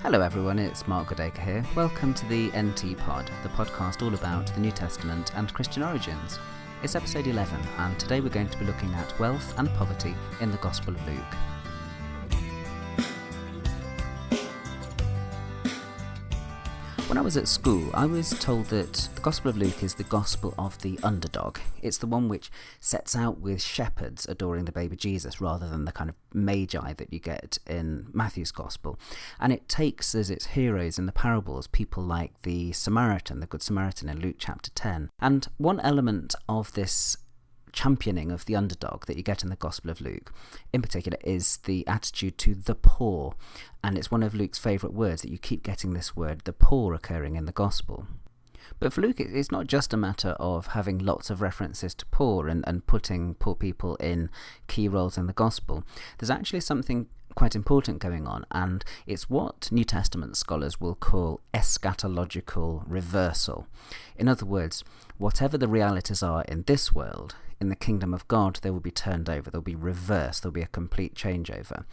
Hello everyone, it's Mark Goodacre here. Welcome to the NT Pod, the podcast all about the New Testament and Christian origins. It's episode 11, and today we're going to be looking at wealth and poverty in the Gospel of Luke. When I was at school, I was told that the Gospel of Luke is the Gospel of the underdog. It's the one which sets out with shepherds adoring the baby Jesus rather than the kind of magi that you get in Matthew's Gospel. And it takes as its heroes in the parables people like the Samaritan, the Good Samaritan in Luke chapter 10. And one element of this championing of the underdog that you get in the Gospel of Luke in particular is the attitude to the poor, and it's one of Luke's favourite words that you keep getting this word the poor occurring in the Gospel. But for Luke, it's not just a matter of having lots of references to poor and putting poor people in key roles in the Gospel. There's actually something quite important going on, and it's what New Testament scholars will call eschatological reversal. In other words, whatever the realities are in this world, in the kingdom of God, they will be turned over, they'll be reversed, there'll be a complete changeover.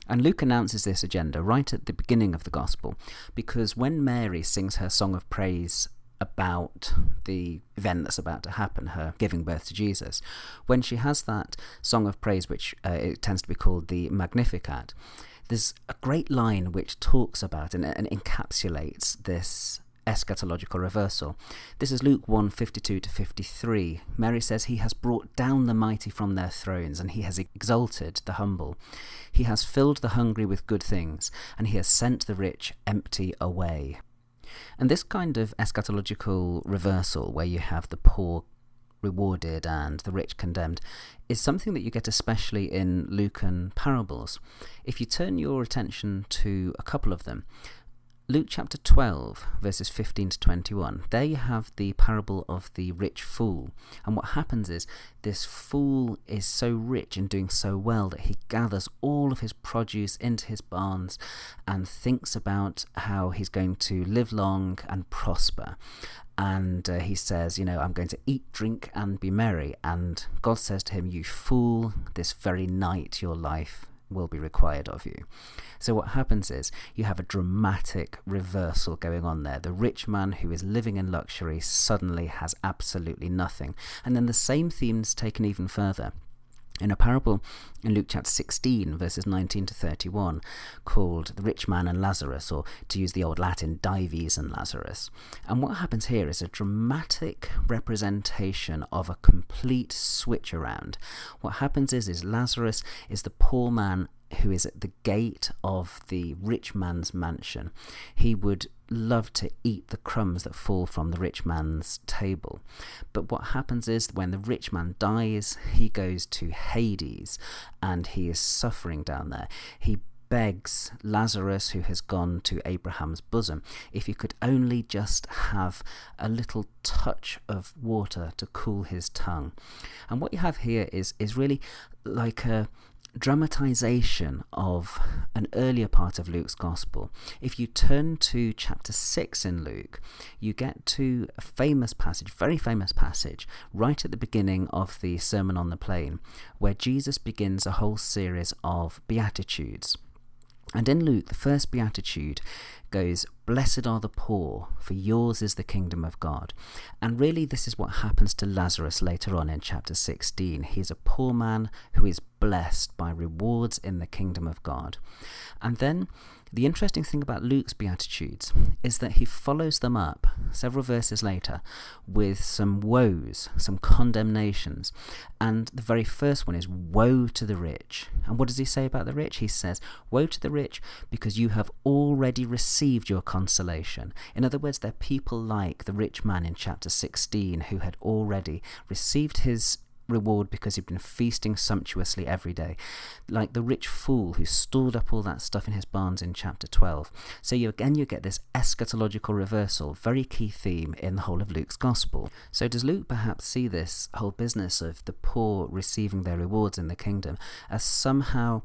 And Luke announces this agenda right at the beginning of the Gospel, because when Mary sings her song of praise about the event that's about to happen, her giving birth to Jesus, when she has that song of praise, which it tends to be called the Magnificat, there's a great line which talks about and encapsulates this eschatological reversal. This is Luke 1:52-53. Mary says, "He has brought down the mighty from their thrones, and he has exalted the humble. He has filled the hungry with good things, and he has sent the rich empty away." And this kind of eschatological reversal, where you have the poor rewarded and the rich condemned, is something that you get especially in Lucan parables. If you turn your attention to a couple of them, Luke chapter 12, verses 15-21, there you have the parable of the rich fool. And what happens is, this fool is so rich and doing so well that he gathers all of his produce into his barns and thinks about how he's going to live long and prosper. And he says, I'm going to eat, drink, and be merry. And God says to him, "You fool, this very night your life will be required of you." So what happens is you have a dramatic reversal going on there. The rich man who is living in luxury suddenly has absolutely nothing. And then the same theme's taken even further in a parable in Luke chapter 16, verses 19-31, called The Rich Man and Lazarus, or to use the old Latin, Dives and Lazarus. And what happens here is a dramatic representation of a complete switch around. What happens is Lazarus is the poor man who is at the gate of the rich man's mansion. He would love to eat the crumbs that fall from the rich man's table. But what happens is when the rich man dies, he goes to Hades and he is suffering down there. He begs Lazarus, who has gone to Abraham's bosom, if he could only just have a little touch of water to cool his tongue. And what you have here is really like a dramatization of an earlier part of Luke's Gospel. If you turn to chapter 6 in Luke, you get to a famous passage, very famous passage, right at the beginning of the Sermon on the Plain, where Jesus begins a whole series of Beatitudes. And in Luke, the first Beatitude goes, "Blessed are the poor, for yours is the kingdom of God." And really this is what happens to Lazarus later on in chapter 16. He's a poor man who is blessed by rewards in the kingdom of God. And then the interesting thing about Luke's Beatitudes is that he follows them up several verses later with some woes, some condemnations. And the very first one is, "Woe to the rich." And what does he say about the rich? He says, "Woe to the rich, because you have already received your consolation." In other words, they're people like the rich man in chapter 16 who had already received his reward because he'd been feasting sumptuously every day, like the rich fool who stored up all that stuff in his barns in chapter 12. So you get this eschatological reversal, very key theme in the whole of Luke's Gospel. So does Luke perhaps see this whole business of the poor receiving their rewards in the kingdom as somehow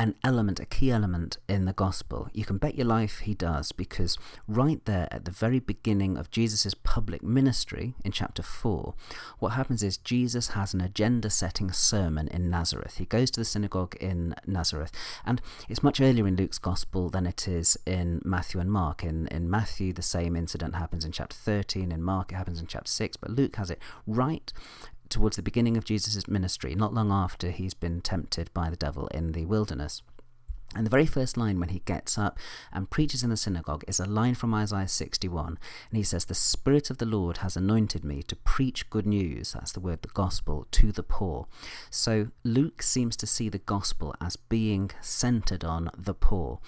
a key element in the gospel. You can bet your life he does, because right there at the very beginning of Jesus' public ministry in chapter 4, what happens is Jesus has an agenda-setting sermon in Nazareth. He goes to the synagogue in Nazareth, and it's much earlier in Luke's gospel than it is in Matthew and Mark. In Matthew, the same incident happens in chapter 13, in Mark it happens in chapter 6, but Luke has it right towards the beginning of Jesus' ministry, not long after he's been tempted by the devil in the wilderness. And the very first line when he gets up and preaches in the synagogue is a line from Isaiah 61. And he says, "The Spirit of the Lord has anointed me to preach good news," that's the word, the gospel, "to the poor." So Luke seems to see the gospel as being centered on the poor.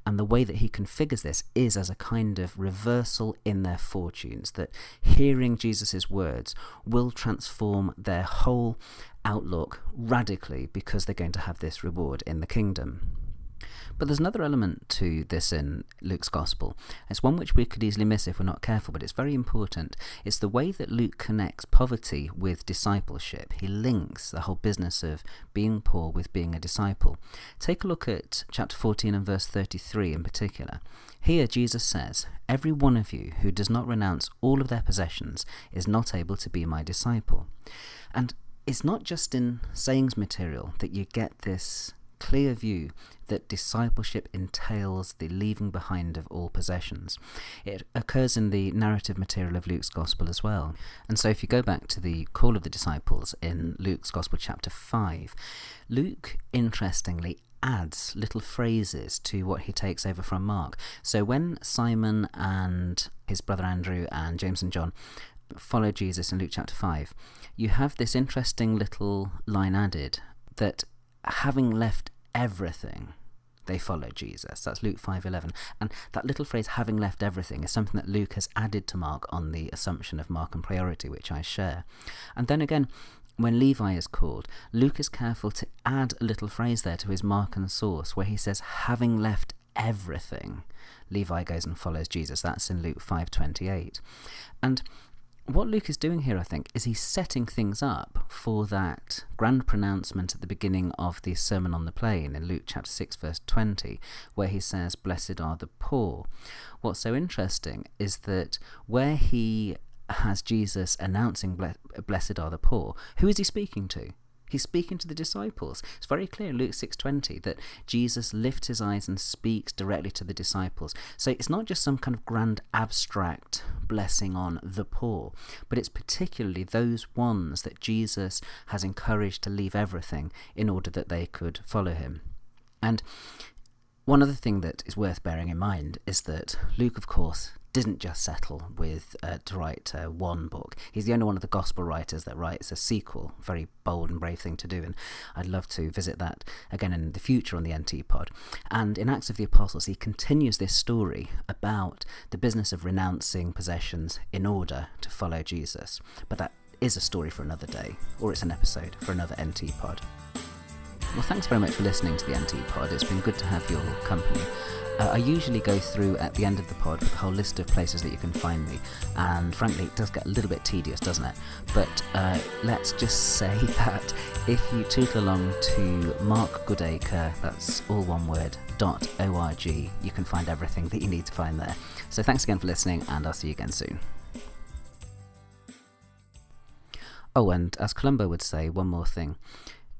And the way that he configures this is as a kind of reversal in their fortunes, that hearing Jesus' words will transform their whole outlook radically, because they're going to have this reward in the kingdom. But there's another element to this in Luke's gospel. It's one which we could easily miss if we're not careful, but it's very important. It's the way that Luke connects poverty with discipleship. He links the whole business of being poor with being a disciple. Take a look at chapter 14 and verse 33 in particular. Here Jesus says, "Every one of you who does not renounce all of their possessions is not able to be my disciple." And it's not just in sayings material that you get this clear view that discipleship entails the leaving behind of all possessions. It occurs in the narrative material of Luke's Gospel as well. And so if you go back to the call of the disciples in Luke's Gospel chapter 5, Luke interestingly adds little phrases to what he takes over from Mark. So when Simon and his brother Andrew and James and John follow Jesus in Luke chapter 5, you have this interesting little line added that having left everything, they followed Jesus. That's Luke 5:11. And that little phrase, having left everything, is something that Luke has added to Mark on the assumption of Markan priority, which I share. And then again, when Levi is called, Luke is careful to add a little phrase there to his Markan source, where he says, having left everything, Levi goes and follows Jesus. That's in Luke 5:28. And what Luke is doing here, I think, is he's setting things up for that grand pronouncement at the beginning of the Sermon on the Plain in Luke chapter 6 verse 20, where he says, "Blessed are the poor." What's so interesting is that where he has Jesus announcing "Blessed are the poor," who is he speaking to? He's speaking to the disciples. It's very clear in Luke 6:20 that Jesus lifts his eyes and speaks directly to the disciples. So it's not just some kind of grand abstract blessing on the poor, but it's particularly those ones that Jesus has encouraged to leave everything in order that they could follow him. And one other thing that is worth bearing in mind is that Luke, of course, didn't just settle with to write one book. He's the only one of the gospel writers that writes a sequel. Very bold and brave thing to do, and I'd love to visit that again in the future on the NT Pod. And in Acts of the Apostles, he continues this story about the business of renouncing possessions in order to follow Jesus. But that is a story for another day, or it's an episode for another NT Pod. Well, thanks very much for listening to the NT Pod. It's been good to have your company. I usually go through at the end of the pod with a whole list of places that you can find me, and frankly it does get a little bit tedious, doesn't it? But let's just say that if you tootle along to Mark Goodacre, that's all one word, .org, you can find everything that you need to find there. So thanks again for listening, and I'll see you again soon. Oh, and as Columbo would say, one more thing.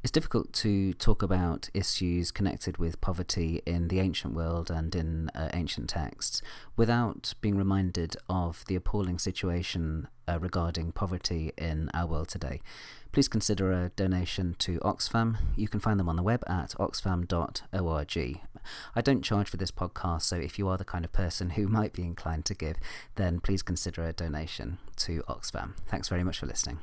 It's difficult to talk about issues connected with poverty in the ancient world and in ancient texts without being reminded of the appalling situation regarding poverty in our world today. Please consider a donation to Oxfam. You can find them on the web at oxfam.org. I don't charge for this podcast, so if you are the kind of person who might be inclined to give, then please consider a donation to Oxfam. Thanks very much for listening.